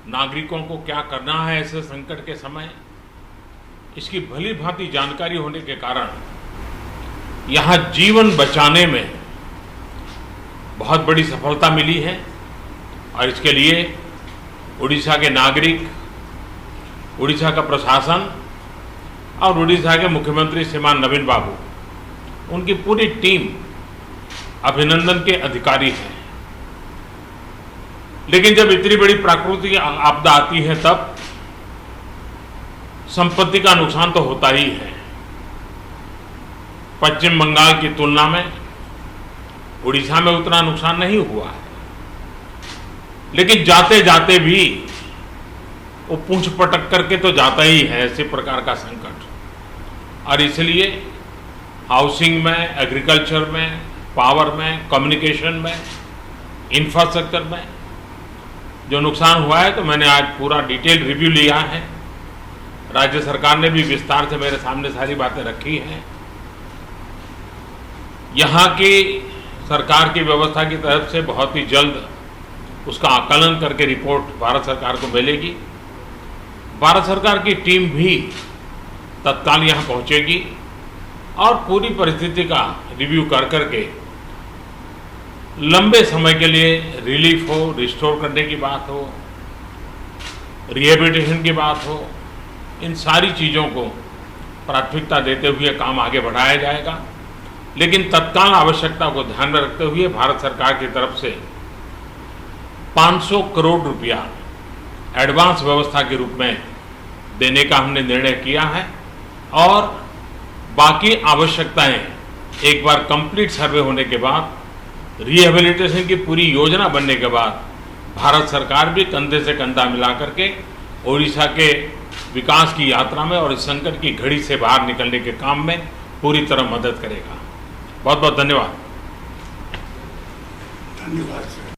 नागरिकों को क्या करना है ऐसे संकट के समय, इसकी भली भांति जानकारी होने के कारण यहाँ जीवन बचाने में बहुत बड़ी सफलता मिली है। और इसके लिए उड़ीसा के नागरिक, उड़ीसा का प्रशासन और उड़ीसा के मुख्यमंत्री श्रीमान नवीन बाबू, उनकी पूरी टीम अभिनंदन के अधिकारी है। लेकिन जब इतनी बड़ी प्राकृतिक आपदा आती है तब संपत्ति का नुकसान तो होता ही है। पश्चिम बंगाल की तुलना में उड़ीसा में उतना नुकसान नहीं हुआ है, लेकिन जाते जाते भी वो पूंछ पटक करके तो जाता ही है ऐसे प्रकार का संकट। और इसलिए हाउसिंग में, एग्रीकल्चर में, पावर में, कम्युनिकेशन में, इंफ्रास्ट्रक्चर में जो नुकसान हुआ है, तो मैंने आज पूरा डिटेल रिव्यू लिया है। राज्य सरकार ने भी विस्तार से मेरे सामने सारी बातें रखी हैं। यहाँ की सरकार की व्यवस्था की तरफ से बहुत ही जल्द उसका आकलन करके रिपोर्ट भारत सरकार को मिलेगी। भारत सरकार की टीम भी तत्काल यहाँ पहुँचेगी और पूरी परिस्थिति का रिव्यू कर करके लंबे समय के लिए रिलीफ हो, रिस्टोर करने की बात हो, रिहेबिलिटेशन की बात हो, इन सारी चीज़ों को प्राथमिकता देते हुए काम आगे बढ़ाया जाएगा। लेकिन तत्काल आवश्यकता को ध्यान में रखते हुए भारत सरकार की तरफ से 500 करोड़ रुपया एडवांस व्यवस्था के रूप में देने का हमने निर्णय किया है। और बाकी आवश्यकताएं एक बार कंप्लीट सर्वे होने के बाद, रिहेबिलिटेशन की पूरी योजना बनने के बाद भारत सरकार भी कंधे से कंधा मिला करके ओडिशा के विकास की यात्रा में और इस संकट की घड़ी से बाहर निकलने के काम में पूरी तरह मदद करेगा। बहुत बहुत धन्यवाद। धन्यवाद सर।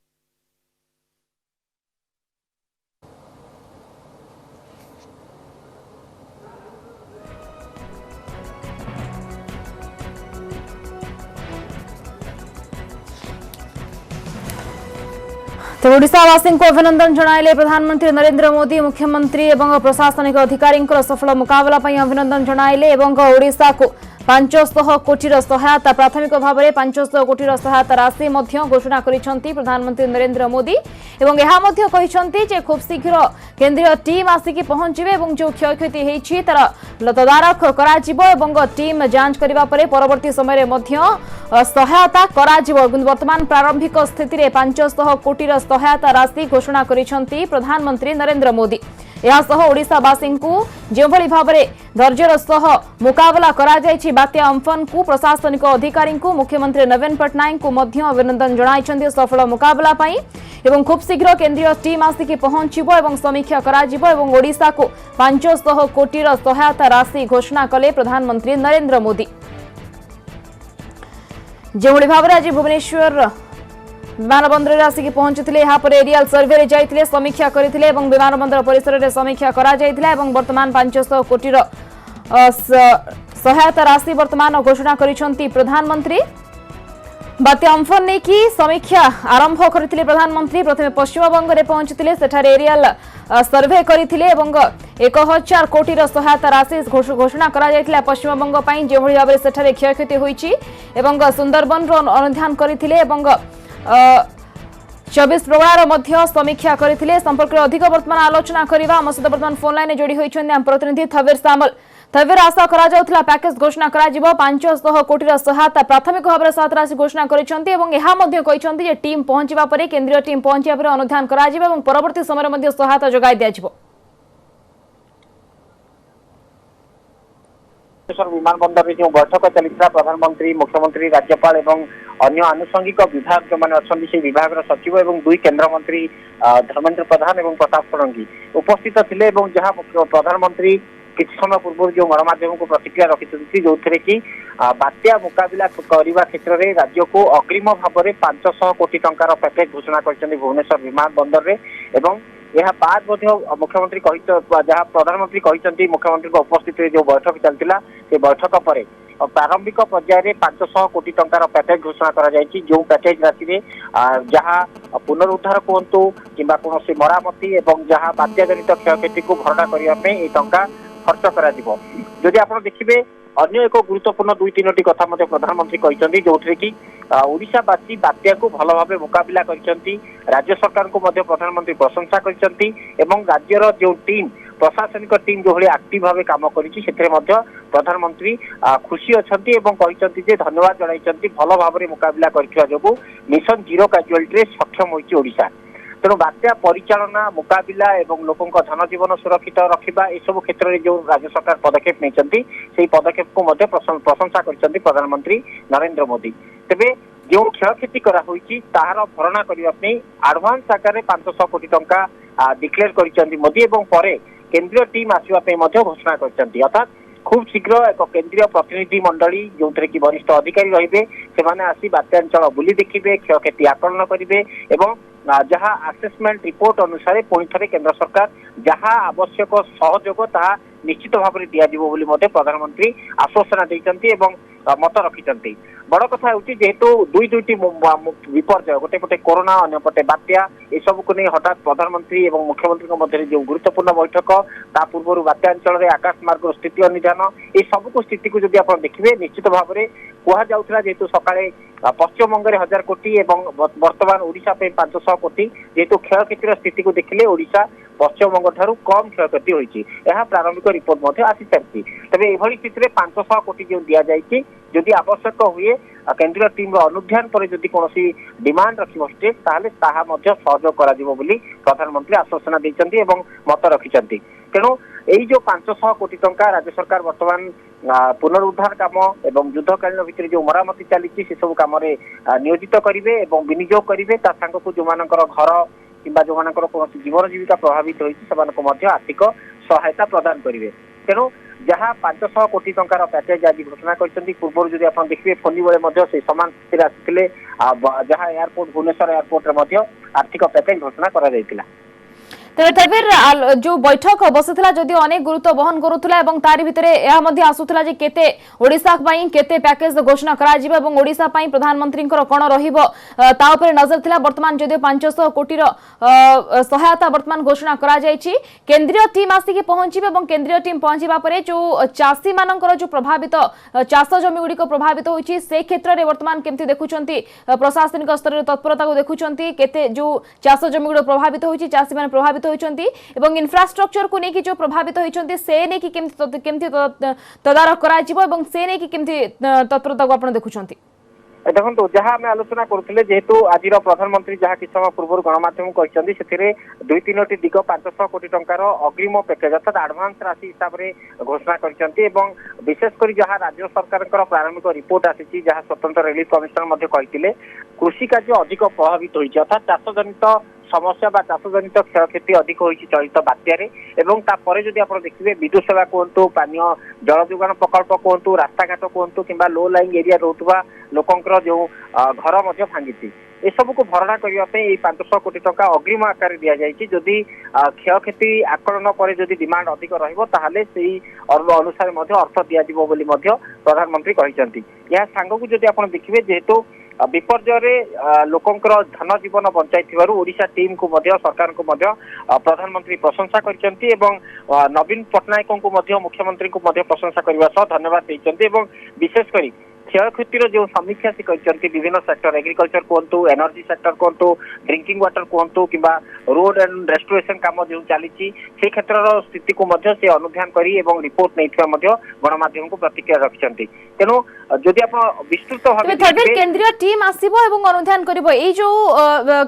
तो ओडिशावासी को अभिनंदन जणाइले प्रधानमंत्री नरेंद्र मोदी। मुख्यमंत्री एवं प्रशासनिक अधिकारी सफल मुकाबला अभिनंदन जणाइले एवं ओडिशा को 500 कोटीर सहायता, प्राथमिक भाव में 500 कोटीर सहायता राशि घोषणा करिसेंती प्रधानमंत्री नरेंद्र मोदी। एवं यहा मध्य कहिसेंती जे खूब शीघ्र केंद्रीय टीम आसिकी पहुंचबे एवं जो क्षयक्षति हेछि तार तदारख कराजिबो एवं टीम जांच करिबा परे परवर्ती समय रे मध्य सहायता कराजिबो। वर्तमान प्रारंभिक स्थिति रे 500 कोटीर सहायता राशि घोषणा करिसेंती प्रधानमंत्री नरेंद्र मोदी। ओडिशावासी को जो भाव में धैर्यर सह मुकाबला करा जायछि बात्या अम्फन को प्रशासनिक अधिकारी को मुख्यमंत्री नवीन पट्टनायक को मध्य अभिनंदन जणाइछन्ति सफल मुकाबला पाई एवं खूब शीघ्र केंद्रीय टीम आसिकी पहुंचबो एवं समीक्षा कराजिबो एवं ओडिशा को 500 कोटीर सहायता राशि घोषणा कले प्रधानमंत्री नरेंद्र मोदी। जो भाव में आज भुवनेश्वर विमानबंदर आसिक पहुंचते एरियल सर्वे जाइए समीक्षा करते विमानबंदर परिसर में समीक्षा करा वर्तमान 500 कोटीर सहायता राशि वर्तमान घोषणा करिसेंती प्रधानमंत्री। बात्या अम्फन नहीं कि समीक्षा आरंभ करथिले प्रधानमंत्री। प्रथमे पश्चिमबंग में पहुंचते सेठारे एरियल सर्वे करथिले 1000 कोटीर सहायता राशि घोषणा करा जायतिला पश्चिमबंग पई जे भली भाबरे सेठारे क्षयक्षति होईछि एवं सुंदरबन रो अनुध्यान करथिले 24 प्रकार मध्य समीक्षा करथिले। संपर्क अधिक वर्तमान आलोचना करबा हम सहित वर्तमान फोन लाइन जोड़ी होइछन्ते हम प्रतिनिधि थवीर सामल। थवीर, आशा करा जाउथला पैकेज घोषणा करा जिवो 500 कोटीर सहायता प्राथमिक भाव में सहायता राशि घोषणा करिसेंती एवं एहा मध्य कहिसेंती जे टीम पहुंचीबा परे केंद्रीय टीम पहुंचीबा परे अनुध्यान करा जिवो एवं परवर्ती समय मध्य सहायता जोगाई दिया जिवो। विमानबंदर में जो बैठक चलता प्रधानमंत्री, मुख्यमंत्री, राज्यपाल एवं अन्य आनुषंगिक विभाग जो मैंने अच्छा से विभाग सचिव एवं 2 केन्द्र मंत्री धर्मेन्द्र प्रधान एवं प्रताप षडंगी उपस्थित थे। जहाँ प्रधानमंत्री किसी समय पूर्व जो गणमाध्यम को प्रतिक्रिया रखी जो कि बात्या मुकाबला करने क्षेत्र में राज्य को अग्रिम भाव में 500 कोटी टंकार पैकेज घोषणा कर भुवनेश्वर विमानबंदर में यह बाद मुख्यमंत्री जहाँ प्रधानमंत्री कहते मुख्यमंत्री उपस्थित जो बैठक चलता से बैठक पर प्रारंभिक पर्यायर 500 कोटी टंकार पैकेज घोषणा कर जो पैकेज राशि रे जहाँ पुनरुद्धार कहतु कि कौन मरामती और जहाँ बात्या जनित क्षयक्षति को भरणा करने टंका खर्च कर आप देखिए अन्य एक गुरुत्वपूर्ण 2-3टी कथा प्रधानमंत्री कहते जो कि ओडिशावासी बात्या को भल भाव मुकाबिला करछंती राज्य सरकार को प्रधानमंत्री प्रशंसा करछंती एवं राज्यर जो टीम प्रशासनिक टीम जो भाई एक्टिव भाव काम करिछि प्रधानमंत्री खुशी अछंती एवं कहछंती जे धन्यवाद जणाइछंती भल भाव मुकाबिला करथिबा जोगु मिशन जीरो कैजुअलिटी रे सक्षम होइछि ओडिशा। तेणु बात्या परिचालना मुकाबिला एवं लोकों धन जीवन सुरक्षित रखा यू क्षेत्र में जो राज्य सरकार पदक्षेप नहीं पदक्षेप को प्रशंसा कर प्रधानमंत्री नरेंद्र मोदी। तेबे जो क्षयक्षति तार भरणा करने आडभांस आकार 500 कोटी टंका डिक्लेयर कर मोदी एवं पर केंद्रीय टीम आसवाई घोषणा कर अर्थात खूब शीघ्र एक केंद्रीय प्रतिनिधि मंडली जो कि वरिष्ठ अधिकारी रहिबे सेमाने आसी बात्यांचल बुली देखिबे क्षयक्षति आकलन करिवे एवं जहाँ आसेसमेंट रिपोर्ट अनुसार पुणी थे केंद्र सरकार जहाँ आवश्यक सहयोग ता निश्चित भाव में दिज्व प्रधानमंत्री आश्वासना देते मत रखिंट। बड़ कथा जेहेतु दुईटी विपर्यय गोटे पटे कोरोना अन्य पटे बात्या यू को नहीं हठात प्रधानमंत्री और मुख्यमंत्री मध्य जो गुरुत्वपूर्ण बैठक ता पूर्व बात्यांचल में आकाशमार्ग स्थिति अनुधान ये सबको स्थिति को जब आप देखिए निश्चित भाव में कहला जेहेतु सकाळे पश्चिमबंग में 1000 कोटी एवं वर्तमान ओडिशा 500 कोटी जेहेतु क्षयक्षतिर स्थिति को देखिले ओडिशा पश्चिमबंग ठारू कम क्षयक्षति होइछि यह प्रारंभिक रिपोर्ट आसी सारी तेज एभली स्थिति 500 कोटी जो दि जाइए जदि आवश्यक हुए केंद्रीय टीम अनुध्यान पर जदि कौन डिमांड रखिब स्टेट ताहले ताहा मध्य सहयोग करा जिवो बोली प्रधानमंत्री आश्वासना देइछन्ती एवं मत रखिछन्ती। तेणु यही जो 500 कोटी टंका राज्य सरकार वर्तमान पुनरुद्धार काम एवं युद्धकालीन भितर जो मरामती चली से सब कम नियोजित करेंगे और विनियोग करेंगे को जो मानकर घर कि जो मानकर कौन जीवन जीविका प्रभावित होती आर्थिक सहायता प्रदान करेंगे। तेणु जहाँ 500 कोटी टंकार पैकेज आज घोषणा करछन्ती पूर्व जदि आप देखिए फोनी बेले से समान स्थिति आसिले जहाँ एयरपोर्ट भुवनेश्वर एयरपोर्ट रे आर्थिक पैकेज घोषणा करा जायतिला। तेबे जो बैठक बसला जदि अनेक गुरुत्व बहन करुला तारि भितर यह आसूला केते ओडिशा पई केते पैकेज घोषणा करा जिवो एवं ओडिशा पई प्रधानमंत्री कौन रहिबो ता उपरे नजर थिला। वर्तमान जदि 500 कोटी सहायता वर्तमान घोषणा करा जायछि केंद्रीय टीम आसिक पहुंचीबे एवं केंद्रीय टीम पहुंचीबा परे जो चाषी मानकर जो प्रभावित चाष जमी गुड़िक प्रभावित होइछि से क्षेत्र में वर्तमान केमती देखुछंती प्रशासनिक स्तर रे तत्परता को देखुछंती केते जो चाष जमी गुड़ प्रभावित होइछि चाषी माने प्रभावित होइछंती एवं इंफ्रास्ट्रक्चर को लेकिन जो प्रभावित होइछंती से नेकी केमती तदारख करा जिवो एवं से नेकी केमती तत्परता को आपण देखुछंती। देखो जहाँ आम आलोचना करुले जेहेतु आज प्रधानमंत्री जहाँ कि समय पूर्व गणमाध्यम कहते से 2-3टी दिग 500 कोटी टंकार अग्रिम पैकेज अर्थात आडभांस राशि हिसाब से घोषणा करते विशेषकर जहाँ राज्य सरकार प्रारंभिक रिपोर्ट आसी जहाँ स्वतंत्र रिलीफ कमिशनर कहते कृषि कार्य अधिक प्रभावित होती अर्थात चाष जनित समस्या चाष जनित क्षयक्षति अधिक होती चलित बात्यारे एवं तापर जदि आप देखिए विद्युत सेवा कहतु पानीय जल जोगान प्रकल्प कहतु रास्ताघाट कहतु कि लो लाइन एरिया रोकवा लोकंर जो घर भांगी एसबू को भरणा करने 500 कोटी टंका अग्रिम आकार दि जाइए जदि क्षयक्षति आकलन पर जदि डिमांड अधिक अनुसार अर्थ दिज्व प्रधानमंत्री कहते यह सांग को जदि आप देखिए जेहेतु विपर्यय लोकंर धन जीवन बंचाई ओडिशा टीम को सरकार को प्रधानमंत्री प्रशंसा करछन्ती एवं नवीन पट्टनायक को मुख्यमंत्री को प्रशंसा करने धन्यवाद देते विशेषकर क्षयक्षतिर जो समीक्षा से करछन्ती विभिन्न सेक्टर एग्रीकल्चर कहतु एनर्जी सेक्टर कहतु ड्रिंकिंग वाटर कहतु कि रोड एंड रेस्टोरेशन काम जो चली से क्षेत्र स्थिति को से अनुध्यान करी एवं रिपोर्ट नहीं गणमाध्यम को प्रतिक्रिया रखिंट। तेणु जदि आप विस्तृत भाव केंद्रीय टीम आसीबो एवं अनुध्यान करिवो ए जो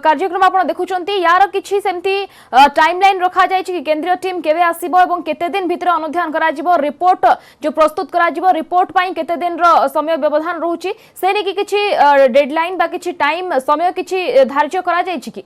कार्यक्रम आपण देखुचंती यार किछि सेमती टाइमलाइन रखा जाय कि केंद्रीय टीम केबे आसीबो एवं केते दिन भीतर अनुध्यान करा जिवो रिपोर्ट जो प्रस्तुत करा जिवो रिपोर्ट पई केते दिन रो समय व्यवधान रहउची से ने कि किछि डेडलाइन बा किछि टाइम समय किछि धार्य करा जाय कि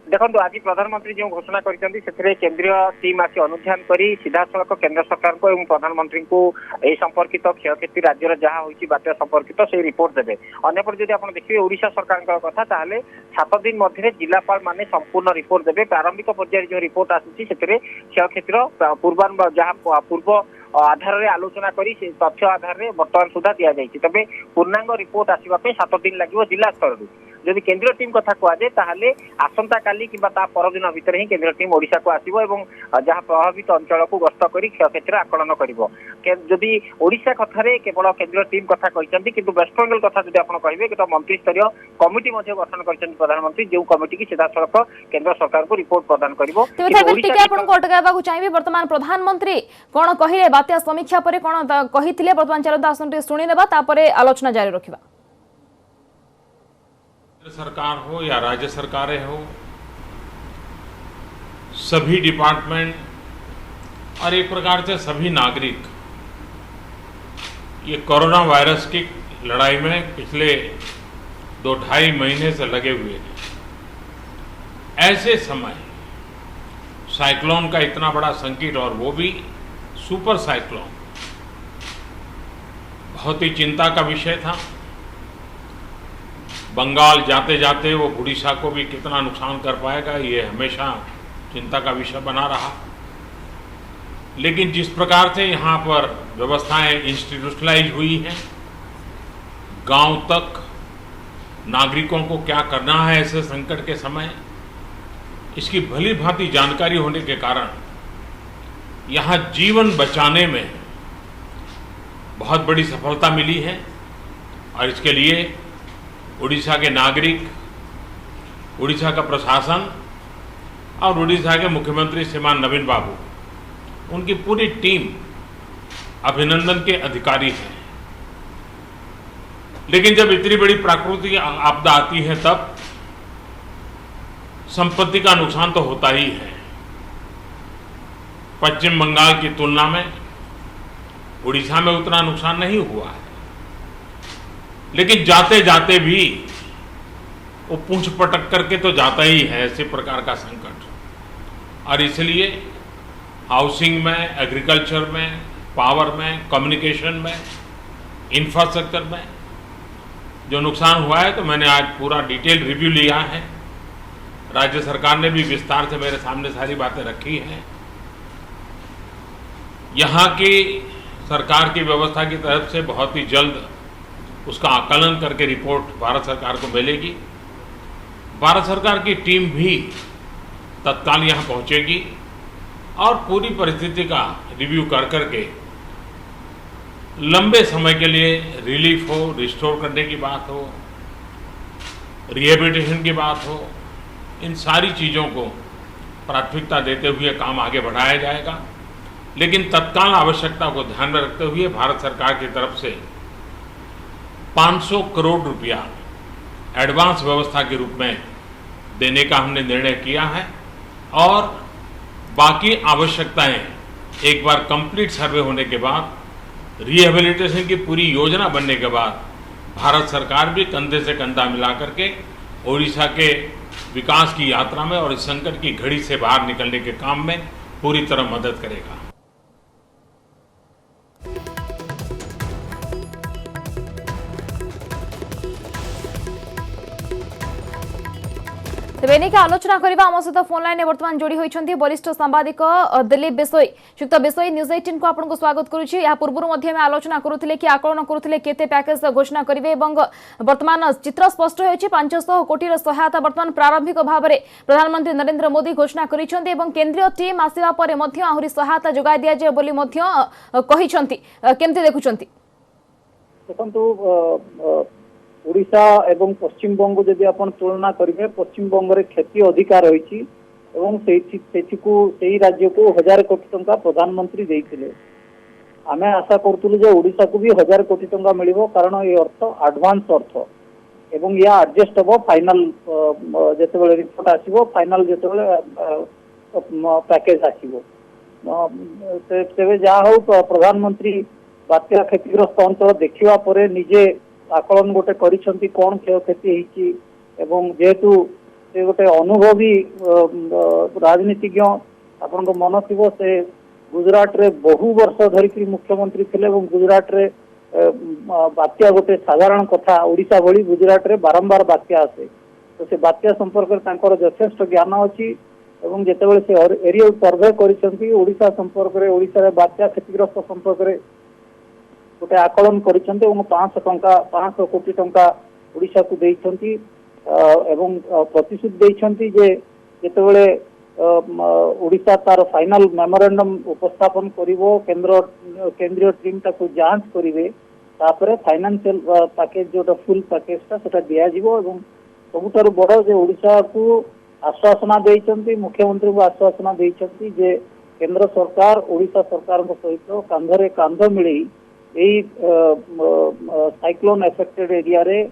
देखो आज प्रधानमंत्री जो घोषणा करछन्ती सेथिरे केंद्रीय टीम आसी अनुध्यान करी सीधा सड़क केंद्र सरकार को एवं प्रधानमंत्री को ए संपर्कित क्षयक्षति राज्यर जहाँ होइछि बात्या संपर्कित से रिपोर्ट देबे। अन्यपर जदि आपण देखिबे ओडिशा सरकार कथा ताहले 7 दिन मध्य जिलापाल माने संपूर्ण रिपोर्ट देबे। प्रारंभिक पर्याय जो रिपोर्ट आसी सेथिरे क्षयक्षतिर पूर्वानुमान जहाँ पूर्व आधार रे आलोचना करी से तथ्य आधार रे वर्तमान सुधा दिया जाइछि। तबे पूर्णांग रिपोर्ट आसीबा पे 7 दिन लागिवो जिला स्तर रे। जदि केंद्रीय टीम कथा कह जाए ताहले आसंता काली किबा ता परदिन भितर ही केंद्रीय टीम ओडिशा को आसीबो एवं जहाँ प्रभावित अंचल को गस्त करी क्षयक्षतिर आकलन करिवो। जदि ओडिशा कथारे केवल केंद्रीय टीम कथा कहिसंती किंतु वेस्ट बेंगल कथा जदि आपण कहिबे कि मंत्री स्तरीय कमिटी मध्ये गठन करिसंती प्रधानमंत्री जो कमिटी की सीधा सड़क केंद्र सरकार को रिपोर्ट प्रदान करिवो। को चाहिए वर्तमान प्रधानमंत्री कोन कहिले बात्या समीक्षा परे कोन कहिथिले वर्तमान चलता आसंती सुनि नेबा तापरे आलोचना जारी रखिबा। सरकार हो या राज्य सरकारें हो, सभी डिपार्टमेंट और एक प्रकार से सभी नागरिक ये कोरोना वायरस की लड़ाई में पिछले 2-2.5 महीने से लगे हुए हैं। ऐसे समय साइक्लोन का इतना बड़ा संकट और वो भी सुपर साइक्लोन बहुत ही चिंता का विषय था। बंगाल जाते जाते वो उड़ीसा को भी कितना नुकसान कर पाएगा ये हमेशा चिंता का विषय बना रहा। लेकिन जिस प्रकार से यहाँ पर व्यवस्थाएं इंस्टीट्यूशनलाइज हुई हैं, गांव तक नागरिकों को क्या करना है ऐसे संकट के समय, इसकी भली भांति जानकारी होने के कारण यहाँ जीवन बचाने में बहुत बड़ी सफलता मिली है। और इसके लिए उड़ीसा के नागरिक, उड़ीसा का प्रशासन और उड़ीसा के मुख्यमंत्री श्रीमान नवीन बाबू, उनकी पूरी टीम अभिनंदन के अधिकारी हैं। लेकिन जब इतनी बड़ी प्राकृतिक आपदा आती है तब संपत्ति का नुकसान तो होता ही है। पश्चिम बंगाल की तुलना में उड़ीसा में उतना नुकसान नहीं हुआ है, लेकिन जाते जाते भी वो पूंछ पटक करके तो जाता ही है ऐसे प्रकार का संकट। और इसलिए हाउसिंग में, एग्रीकल्चर में, पावर में, कम्युनिकेशन में, इंफ्रास्ट्रक्चर में जो नुकसान हुआ है, तो मैंने आज पूरा डिटेल रिव्यू लिया है। राज्य सरकार ने भी विस्तार से मेरे सामने सारी बातें रखी हैं। यहाँ की सरकार की व्यवस्था की तरफ से बहुत ही जल्द उसका आकलन करके रिपोर्ट भारत सरकार को मिलेगी। भारत सरकार की टीम भी तत्काल यहाँ पहुँचेगी और पूरी परिस्थिति का रिव्यू कर करके लंबे समय के लिए रिलीफ हो, रिस्टोर करने की बात हो, रिहेबिलिटेशन की बात हो, इन सारी चीज़ों को प्राथमिकता देते हुए काम आगे बढ़ाया जाएगा। लेकिन तत्काल आवश्यकता को ध्यान में रखते हुए भारत सरकार की तरफ से 500 करोड़ रुपया एडवांस व्यवस्था के रूप में देने का हमने निर्णय किया है और बाकी आवश्यकताएं एक बार कंप्लीट सर्वे होने के बाद, रिहेबिलिटेशन की पूरी योजना बनने के बाद भारत सरकार भी कंधे से कंधा मिला करके ओडिशा के विकास की यात्रा में और इस संकट की घड़ी से बाहर निकलने के काम में पूरी तरह मदद करेगा। तेज आलोचना करने आम सहित फोन लाइन बर्तमान जोड़ी होती वरिष्ठ सांबादिक दिलीप बिसोई। श्रीयुक्त बिसोई, न्यूज 18 को आपको स्वागत करुच्ची। या पूर्व आलोचना करुले कि आकलन करुले केते पैकेज घोषणा करेंगे वर्तमान चित्र स्पष्ट होती 500 कोटी सहायता वर्तमान प्रारंभिक भाव में प्रधानमंत्री नरेंद्र मोदी घोषणा करिसेंती एवं केंद्रीय टीम आसिबा परे मध्य आहुरी सहायता जोगाई दिया जाए बोली मध्य कहिसेंती। केमती देखुचंती? देखंतु ओडिशा एवं पश्चिम बंग जदि आपण तुलना करेंगे, पश्चिम बंग रे क्षति अधिकार रही एवं से राज्य को 1000 कोटी टंका प्रधानमंत्री देइथिले। आमे आशा करतुलु जे ओडिशा को भी 1000 कोटी टंका मिलिबो, कारण ये अर्थ एडवांस अर्थ एवं या एडजस्ट हो फाइनल जेतेबेले रिपोर्ट आसीबो, फाइनल जेतेबेले पैकेज आसीबो। तेबे जा हो प्रधानमंत्री बात्या क्षतिग्रस्त अंचल देखिवा परे निजे आकलन गोटे करिसंती कोन क्षय क्षति होईची एवं जेहेतु से गोटे अनुभवी राजनीतिज्ञ आपन मन थी से गुजरात रे बहु वर्ष धरिकी मुख्यमंत्री थे गुजरात रे बात्या गोटे साधारण कथा ओडिशा भली गुजरात रे बारंबार बात्या आसे तो से बात्या संपर्क में यथेष्ट ज्ञान अच्छी एवं जितेबाला से एरिया सर्वे करिसेंती ओडिशा संपर्क रे ओडिशा रे बात्या क्षतिग्रस्त संपर्क रे गोटे आकलन करिसेंती एवं 500 कोटी टंका ओडिशा को देइछंती एवं प्रतिश्रुति देइछंती जे जितेबाला ओडिशा तार फाइनल मेमोरेंडम उपस्थापन करिवो केंद्रीय टीम ताको जांच करिवे तापरे फाइनेंशियल पैकेज जो फुल पैकेज ता सेटा दिया जिवो एवं सबुठारु बड़ जे ओडिशा को आश्वासना देइछंती मुख्यमंत्री को आश्वासना देइछंती जे केंद्र सरकार ओडिशा सरकार सहित कांधरे कांध मिली एई साइक्लोन अफेक्टेड एरिया रे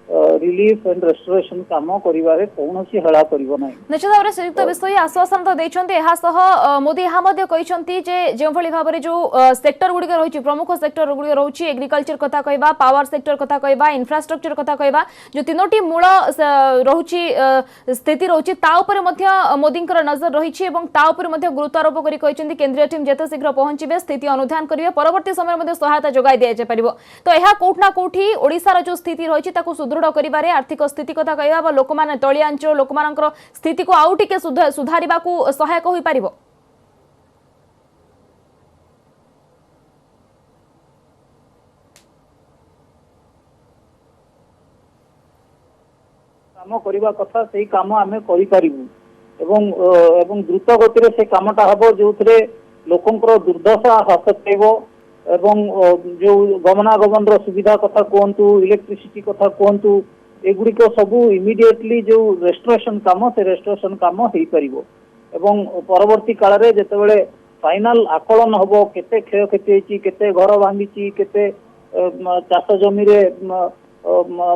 रिलीफ एंड रेस्टोरेशन काम करिवारे कोनोसी हेळा करिवो नै। निश्चित भाव संयुक्त विषय आश्वासन तो देइछंती एहा सह मोदी एहा मध्ये कहिसंती जे जे भली भाबरे जो सेक्टर गुडी रहिछि प्रमुख सेक्टर गुडी रहिछि एग्रीकल्चर कथा कहबा पावर सेक्टर कथा कहबा इंफ्रास्ट्रक्चर कथा कहबा जो तीनोटी मूल रहुछि स्थिति रहुछि ता ऊपर मध्ये मोदींकर नजर रहिछि एवं ता ऊपर मध्ये गुरुत्व आरोप करि कहिसंती केंद्रीय टीम जेते शीघ्र पहुंचिबे स्थिति अनुध्यान करिवे परवर्ती समय मध्ये सहायता जोगाई दिया जे परिबो तो एहा कोठना कोठी ओडिसा रो जो स्थिति रहिछि ताको सुदृढ़ करिबारे आर्थिक स्थिति कथा कहबा लोक माने तळी अंचल लोक मानकर स्थिति को आउ टिके सुधारिबा को सहायक होई परिबो। काम करिबा कथा सेही काम आमे करि परिबु एवं द्रुत गति रे से कामटा हबो जोथरे लोकंकर दुर्दशा हसतेबो एवं जो गमनागमन सुविधा कथा कहतु इलेक्ट्रिसिटी कथा कहतु एगुड़िक सबू इमिडिएटली जो रेस्टोरेशन काम से रेस्टोरेशन काम हो पारिबो एवं परवर्ती काल रे जेतेबेले फाइनल आकलन हबो केते क्षय क्षति होईची केते घर भांगीची केते चाष जमी रे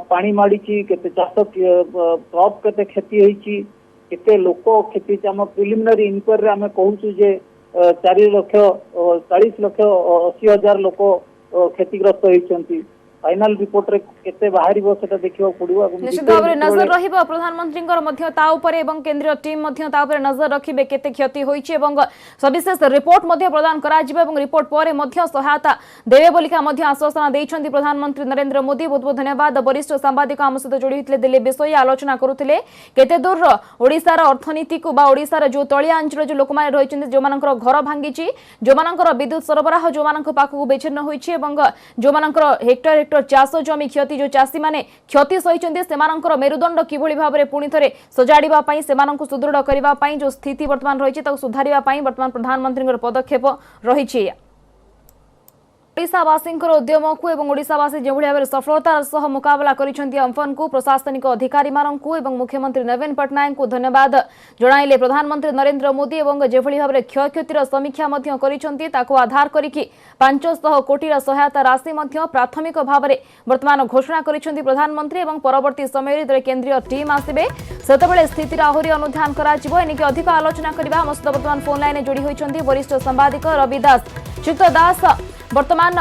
पानी माड़ीची केते चाष क्रॉप केते क्षति होईची केते लोक क्षति आम प्रिलिमिनरी इनक्वायरी आमे कहूछु जे 40 लाख 80,000 लोक क्षतिग्रस्त होइचंती फाइनल रिपोर्ट रे केते बाहरिबो सेटा देखिबो पड़िबो निश्चित भाव नजर रहिबो प्रधानमंत्रींकर मध्य ता ऊपर एवं केंद्रीय टीम मध्य ता ऊपर नजर रखिबे केते क्षति होइछि एवं सविशेष रिपोर्ट मध्य प्रदान करा जिबे एवं रिपोर्ट परे मध्य सहायता देबे बोलिका मध्य आश्वासन दैछंती प्रधानमंत्री नरेंद्र मोदी। बहुत बहुत धन्यवाद। वरिष्ठ सांबादिक आम सहित जोड़ी होइतले दिल्ली विषय आलोचना करूथिले केते दूर ओडिसा रो अर्थनीति को बा ओडिसा रो जो तळिया अंचल जो लोक माने रहिचंती जो मानकर घर भांगीची जो मानकर विद्युत सरबराह जो मानक पाखु बेचिन्न होइछि एवं जो मानकर हेक्टर चाष जमी क्षति जो चाषी माने क्षति सहिचंती सेमानकर मेरुदंड किभଳି भाबरे पुणी थरे सजाडिबा पई सेमानकु सुदृढ़ करिबा पई जो स्थिति वर्तमान रहिछि ताकु सुधारिबा पई वर्तमान प्रधानमंत्रींकर पदक्षेप रहिछि। ओडिशावासी उद्यम को एवं ओडिशावासी जो भाव में सफलतार सह मुकाबला करिसेंती अम्फन को प्रशासनिक अधिकारी माननकु एवं मुख्यमंत्री नवीन पट्टनायक को धन्यवाद जणाइले प्रधानमंत्री नरेंद्र मोदी एवं जो भाव में क्षयक्षतिर समीक्षा मध्य करिसेंती ताको आधार करिकि 500 कोटी सहायता राशि मध्य प्राथमिक भाव में वर्तमान घोषणा करिसेंती प्रधानमंत्री एवं परवर्ती समय रे केंद्रीय टीम आसिबे सेतेबेले स्थितिर आहुरी अनुध्यान करा जिवो एनिके अधिक आलोचना करबा हम सहित वर्तमान फोन लाइन जोड़ी होइछंती वरिष्ठ संवाददाता रवि दास। चित्त दास वर्तमान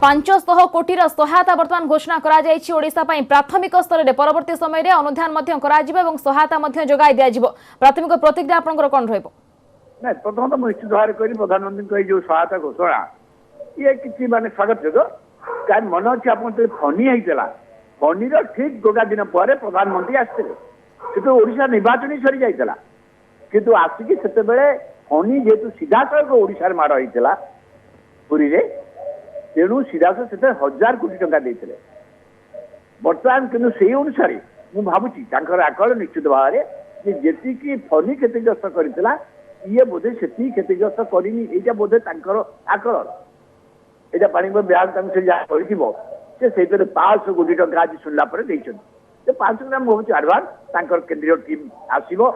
500 कोटी सहायता वर्तमान घोषणा करा जायछि ओडिशा पई प्राथमिक स्तर रे परवर्ती समय रे अनुध्यान मध्य करा जिवो एवं सहायता मध्य जोगाई दिया जिवो प्राथमिक प्रतिक्रिया आपनकर कोन रहइबो। ना प्रथम तो निश्चित भाव करी प्रधानमंत्री को जो सहायता घोषणा ये किसी माने स्वागत जोग कारण मन अच्छे आप फनी होता फनी ठीक गोटा दिन पर प्रधानमंत्री आसते तो ओडिशा निर्वाचन सरी जाइला किंतु आसिकी सेते फनी जेहेतु सीधा सड़क ओडिशा माड़ होता पुरी रे तेणु सीधा से 1000 कोटी टंका देते बर्तमान किंतु से अनुसार मुझे भावुची आकलन निश्चित भाव में जी फनी क्षतिग्रस्त करता ये बोधे से क्षतिग्रस्त करनी यहाँ बोधे आकलन यहाँ पाणीपाग ब्याग से जहाँ कर 500 कोटी टंका आज शुणला 500 ग्राम हूँ आडभांस केंद्रीय टीम आसो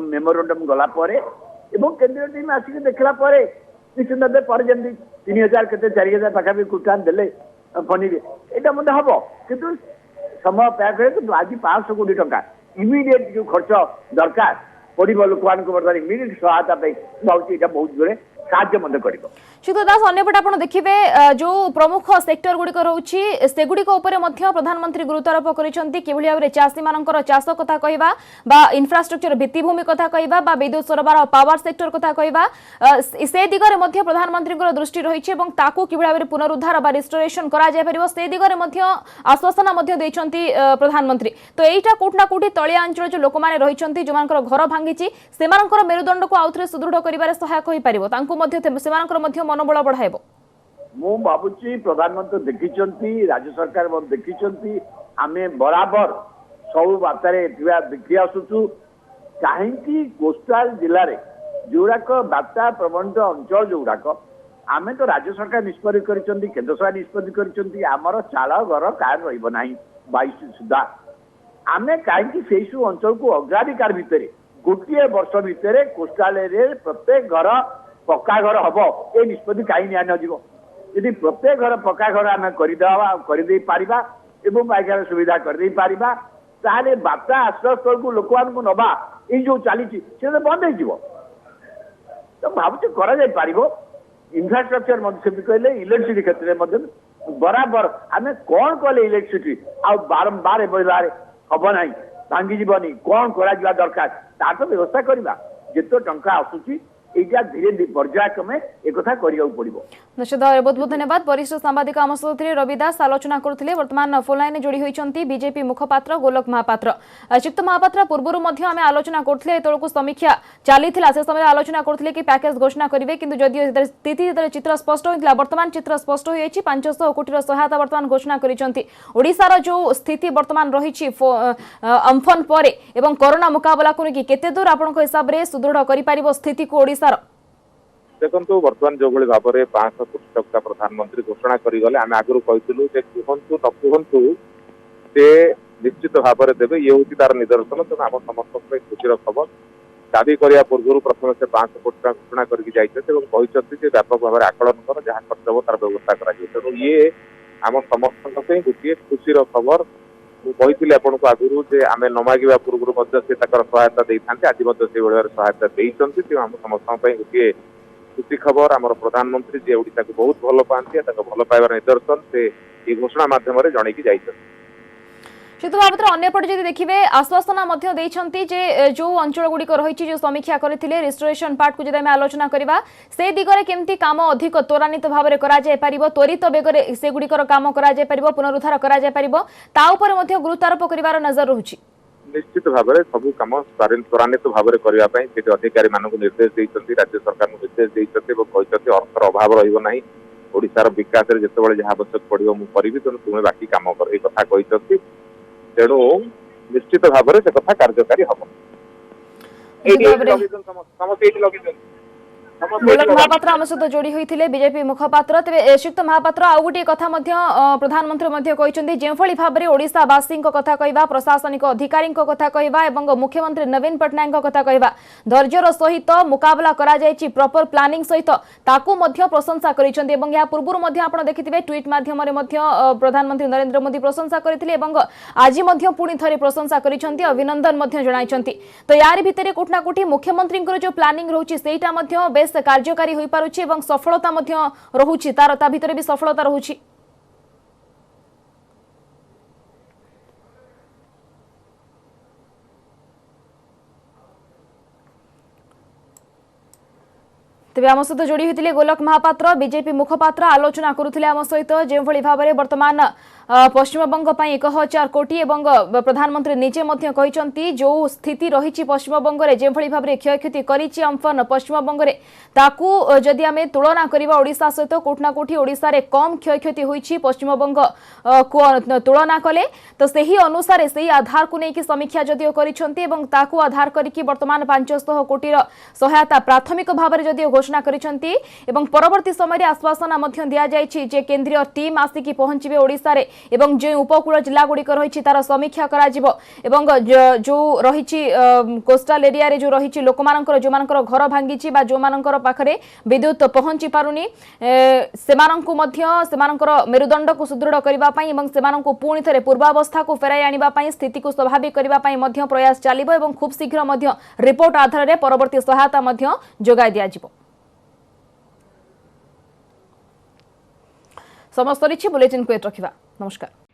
मेमोरेंडम गलापर केंद्रीय टीम आसिक देखला निश्चित भाव पर जमी 3000 के 4000 पाखापी कुटान देले फनी यहाँ मत हम कितु समय अपेक्षा कि आज 500 कोटी टंका इमिडिएट जो खर्च दरकार पड़ो लोक मान बर्तमान इमिडिएट सहायता भावुँ यहाँ बहुत जोड़े ସାହାଯ୍ୟ ମଧ୍ୟ କରିବ। शुद्ध दास अन्यपटे आप देखिए जो प्रमुख सेक्टर गुड़िक रोचे सेगुड़िक प्रधानमंत्री गुरुत्वारोप करिसेंती किभली भाबरे चाषी मानकर चाष कथा कहबा बा इंफ्रास्ट्रक्चर भित्तिभूमि कथा कहबा बा विद्युत सरबराह पावर सेक्टर कथा कहबा से दिगरे मध्ये प्रधानमंत्री दृष्टि रही है ताकू किभली भाबरे पुनरुद्धार बा रिस्टोरेशन करा जाय परिबो से दिगरे मध्ये आश्वासन मध्ये दैछंती प्रधानमंत्री। तो एटा कोठना कोठी तळिया अंचल जो लोक माने रहिछंती जो मानकर घर भांगीची सेमानकर मेरुदंड को आउथरे सुदृढ़ करिबारे सहायक होई परिबो तांकू मध्ये सेमानकर मध्ये मनोबल बढ़ाइबो। मु भावुची प्रधानमंत्री देखिचंती राज्य सरकार देखिचंती आमे बराबर सब बार्तारे देखी आसुचु कहीं कोस्टाल जिले में जोड़ाक बार्ता प्रबंध अंचल जोड़ाक आमे तो राज्य सरकार निष्पत्ति करिसंती केंद्र सरकार निष्पत्ति करिसंती आमर चाल घर कार रहिबो नाही 22 सुधा आमे कहीं से अंचल को अग्राधिकार भितर गोटे वर्ष भितर कोस्टाल एरिया प्रत्येक घर पक्का घर हम ये निष्पत्ति कहीं निजी यदि प्रत्येक घर पक्का घर आम करदे पारिबा एवं पाइखाना सुविधा करदे पारिबा ताले बार्ता आश्रय स्थल को लोक मान नवा ये जो चली बंद हो तो भावुँ कर इंफ्रास्ट्रक्चर कहले इलेक्ट्रिसिटी क्षेत्र में बराबर आम कौन कले इलेक्ट्रिसिटी आ बारंबार हम ना भांगी जीवनी कौन करा दरकार तार तो व्यवस्था करवा जिते टंका आसूची धीरे धीरे पर्यायक्रमे एक पड़ो। निश्चित भाव बहुत बहुत धन्यवाद। वरिष्ठ सांबादिक आम सहित रविदास आलोचना करते वर्तमान फोन लाइन जोड़ी होती बीजेपी मुखपात्र गोलक महापात्र श्रीयुक्त महापात्र पूर्व आम आलोचना करते को समीक्षा चली से समय आलोचना करते कि पैकेज घोषणा करेंगे किंतु जदि स्थिति चित्र स्पष्ट होता वर्तमान चित्र स्पष्ट हो 500 कोटी सहायता वर्तमान घोषणा कर जो स्थिति वर्तमान रही अम्फन पर एवं कोरोना मुकाबला को केते दूर आपण हिसाब से सुदृढ़ कर स्थिति को देखो बर्तमान जो भाई भाव में 500 कोटी टंका प्रधानमंत्री घोषणा करगले आम आगु कहूँ कहतु न कहतु से निश्चित भाव में देवे ये हूँ तार निदर्शन तेना आम समस्त खुशी खबर दाबी करने पूर्व प्रथम से 500 कोटी टंका घोषणा करके व्यापक भाव में आकलन कर जहाँ खर्च हो तार व्यवस्था कर तेणु ये आम समस्त गोटे खुशी खबर मुझे आपको आगुरी जे आम न मागिबा पूर्व सहायता दे था आज सहायता देते आम समस्त गोटे खुशी खबर आम प्रधानमंत्री जी ओडिशा को बहुत भल पाती भल पाइबार निदर्शन से ये घोषणा माध्यम जानिकी जाइछन। शुद्ध भाव अंपटे जब देखिए आश्वासना जे जो अंचल गुड़िक रही जो समीक्षा करते रिस्टोरेशन पार्ट को जब आलोचना करवा से दिगरे केमती काम अधिक त्वरान्वित भाव में त्वरित बेगर से गुड़िकर काम कर पुनरुद्धार कर गुरुत्वारोप कर नजर रही निश्चित भाव में सब कम त्वरान्वित भाव में करने अधिकारी मान निर्देश देते राज्य सरकार निर्देश देते अर्थर अभाव रहा ओडार विकास में जिते जहाँ आवश्यक पड़ो मुझे तेणु तुम्हें बाकी कम कर ये कथा कहते तेणु निश्चित भाव में से कथा कार्यकारी हम गोलक महापात्र आम सहित जोड़ी होते बीजेपी मुखपात्र तेज श्रीयुक्त महापात्र आउ गोटे कथा प्रधानमंत्री कहते जो भाव में ओडिशावासी कथा कहवा प्रशासनिक अधिकारी कथा कहवा और मुख्यमंत्री नवीन पट्टनायक कथा कहवा धैर्यर सहित मुकाबला कर प्रॉपर प्लानिंग सहित ताकू प्रशंसा कर पूर्व आप देखिए ट्वीट मध्यम प्रधानमंत्री नरेंद्र मोदी प्रशंसा करते आज पुणी थे प्रशंसा कर अभिनंदन जनाई तो यार भितर कोठना कोठी मुख्यमंत्री जो प्लानिंग रोचे सेटा बेस कार्यकारी हो पारुछि एवं सफलता रहुछि तार ता भितर भी सफलता रहुछि। तेज आम सहित जोड़ी होते गोलक महापात्र बीजेपी मुखपात्र आलोचना करुले आम सहित जो भाव में वर्तमान पश्चिमबंग 1000 कोटी एवं प्रधानमंत्री निजे कहते जो स्थिति रही पश्चिमबंग में जो भाव में क्षयक्षति करिछि अम्फन पश्चिमबंग में ताकू जदि आम तुलना करवा ओडिशा सहित कोठना कोठी ओडिशा रे कम क्षयक्षति होइछि पश्चिमबंग को तुलना कले तो सही अनुसार सही आधार को लेकिन समीक्षा जदिओ करिसेंती एवं ताकू आधार करिकि वर्तमान 500 कोटी सहायता प्राथमिक भाव में जदिओ घोषणा करिसेंती एवं परवर्ती समय आश्वासना दिया जाइछि जे केंद्रीय टीम आसिकी पहुंचबे ओडिशा रे एवं जो उपकूल जिला गुड़िक रही तार समीक्षा करा जो रही कोस्टाल एरिया रे जो रही लोक मानकर जो मानकर घर भांगी जो मानकर पाखरे विद्युत पहुंची पारुनी सेमानंकु मध्य सेमानकर मेरुदंड को सुदृढ़ करबा पई एवं सेमानंकु पुणी थरे पूर्वावस्था को फेराई आनिबा पई स्थिति को स्वाभाविक करबा पई मध्य प्रयास चलिबो एवं खूब शीघ्र मध्य रिपोर्ट आधार रे परवर्ती सहायता मध्य जोगाई दिया जिवो। समस्त सरी बुलेटिन को रखा नमस्कार।